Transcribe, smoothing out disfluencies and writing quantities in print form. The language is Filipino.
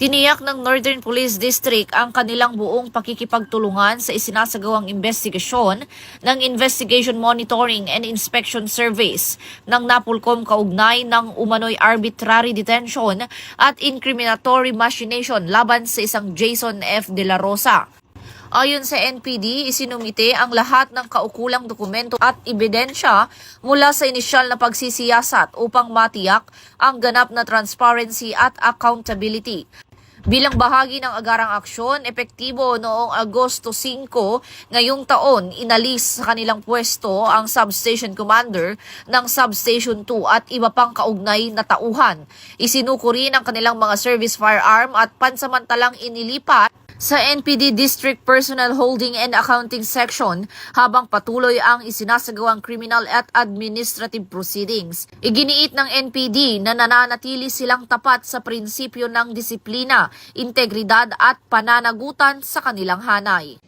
Tiniyak ng Northern Police District ang kanilang buong pakikipagtulungan sa isinasagawang investigasyon ng Investigation Monitoring and Inspection Service ng NAPOLCOM kaugnay ng umano'y arbitrary detention at incriminatory machination laban sa isang Jason F. De La Rosa. Ayon sa NPD, isinumite ang lahat ng kaukulang dokumento at ebidensya mula sa inisyal na pagsisiyasat upang matiyak ang ganap na transparency at accountability. Bilang bahagi ng agarang aksyon, epektibo noong Agosto 5 ngayong taon, inalis sa kanilang pwesto ang substation commander ng Substation 2 at iba pang kaugnay na tauhan. Isinuko rin ang kanilang mga service firearm at pansamantalang inilipat sa NPD District Personnel Holding and Accounting Section habang patuloy ang isinasagawang criminal at administrative proceedings. Iginiit ng NPD na nananatili silang tapat sa prinsipyo ng disiplina, integridad at pananagutan sa kanilang hanay.